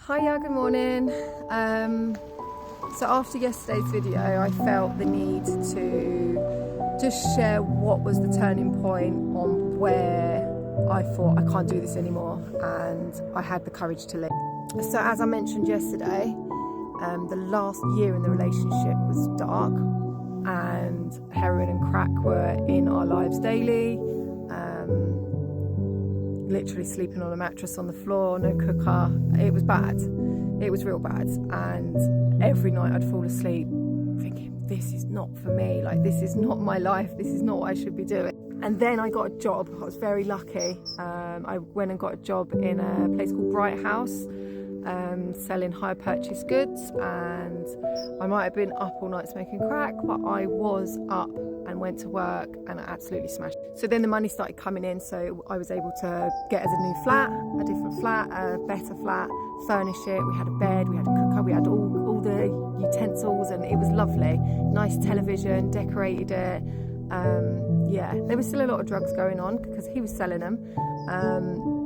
Hiya, good morning. So after yesterday's video, I felt the need to just share what was the turning point on where I thought I can't do this anymore, and I had the courage to leave. So as I mentioned yesterday, the last year in the relationship was dark, and heroin and crack were in our lives daily. Literally sleeping on a mattress on the floor, no cooker. It was bad. It was real bad. And every night I'd fall asleep thinking, this is not for me. Like, this is not my life. This is not what I should be doing. And then I got a job. I was very lucky. I went and got a job in a place called Bright House, selling hire purchase goods. And I might have been up all night smoking crack, but I was up and went to work, and I absolutely smashed. So then the money started coming in, so I was able to get us a new flat, a different flat, a better flat, furnish it. We had a bed, we had a cooker, we had all the utensils, and it was lovely. Nice television, decorated it. Yeah, there was still a lot of drugs going on because he was selling them,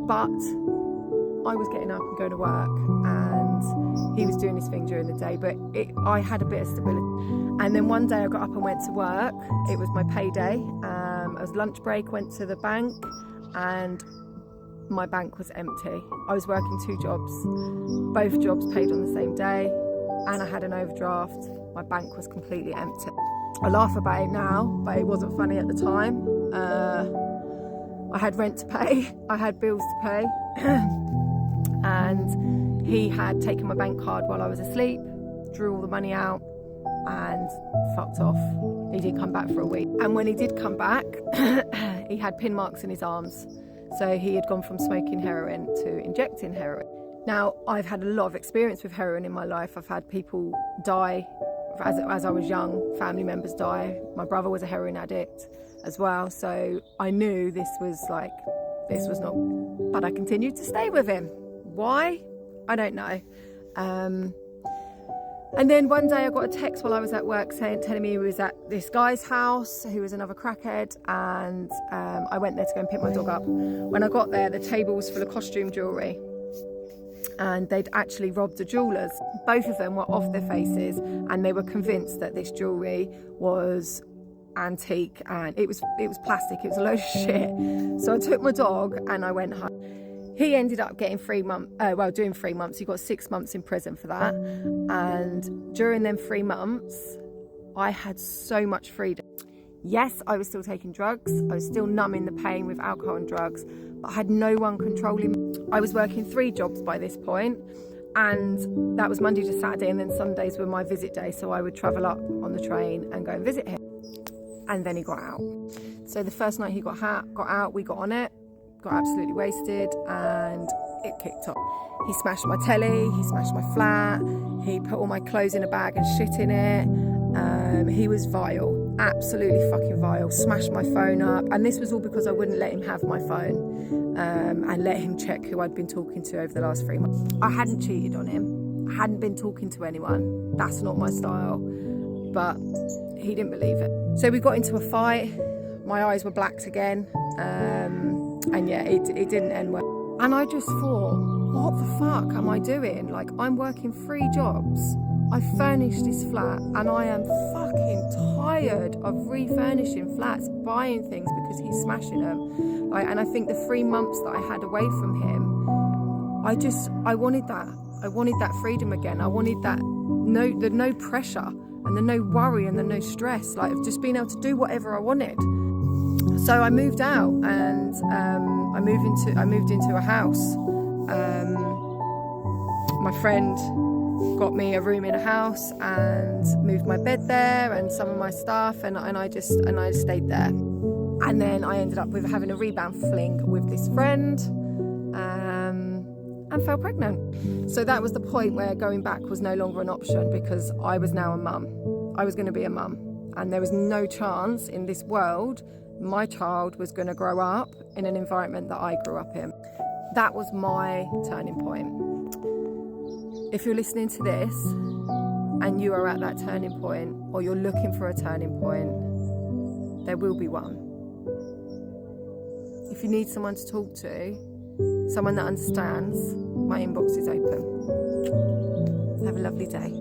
but I was getting up and going to work, and he was doing his thing during the day, but I had a bit of stability. And then one day I got up and went to work. It was my payday. It was lunch break, went to the bank, and my bank was empty. I was working 2 jobs, both jobs paid on the same day, and I had an overdraft. My bank was completely empty. I laugh about it now, but it wasn't funny at the time. I had rent to pay, I had bills to pay, and he had taken my bank card while I was asleep, drew all the money out, and fucked off. He didn't come back for a week. And when he did come back, he had pin marks in his arms. So he had gone from smoking heroin to injecting heroin. Now, I've had a lot of experience with heroin in my life. I've had people die as I was young, family members die. My brother was a heroin addict as well. So I knew this was not, but I continued to stay with him. Why? I don't know. And then one day I got a text while I was at work telling me he was at this guy's house who was another crackhead, and I went there to go and pick my dog up. When I got there, the table was full of costume jewellery, and they'd actually robbed the jewellers. Both of them were off their faces, and they were convinced that this jewellery was antique, and it was plastic. It was a load of shit. So I took my dog and I went home. He ended up getting 3 months, doing 3 months. He got 6 months in prison for that. And during them 3 months, I had so much freedom. Yes, I was still taking drugs. I was still numbing the pain with alcohol and drugs, but I had no one controlling me. I was working 3 jobs by this point, and that was Monday to Saturday, and then Sundays were my visit day. So I would travel up on the train and go and visit him. And then he got out. So the first night he got out, we got on it. Got absolutely wasted, and it kicked off. He smashed my telly, he smashed my flat, he put all my clothes in a bag and shit in it. He was vile, absolutely fucking vile. Smashed my phone up, and this was all because I wouldn't let him have my phone and let him check who I'd been talking to over the last 3 months. I hadn't cheated on him, I hadn't been talking to anyone. That's not my style, but he didn't believe it. So we got into a fight. My eyes were blacked again. And yeah, it didn't end well. And I just thought, what the fuck am I doing? Like, I'm working 3 jobs. I furnished this flat, and I am fucking tired of refurnishing flats, buying things because he's smashing them. Like, and I think the 3 months that I had away from him, I wanted that. I wanted that freedom again. I wanted that the no pressure and the no worry and the no stress, like just being able to do whatever I wanted. So I moved out, and I moved into a house. My friend got me a room in a house and moved my bed there and some of my stuff, and I stayed there. And then I ended up with having a rebound fling with this friend, and fell pregnant. So that was the point where going back was no longer an option, because I was now a mum. I was going to be a mum, and there was no chance in this world my child was going to grow up in an environment that I grew up in. That was my turning point. If you're listening to this and you are at that turning point, or you're looking for a turning point, there will be one. If you need someone to talk to, someone that understands, my inbox is open. Have a lovely day.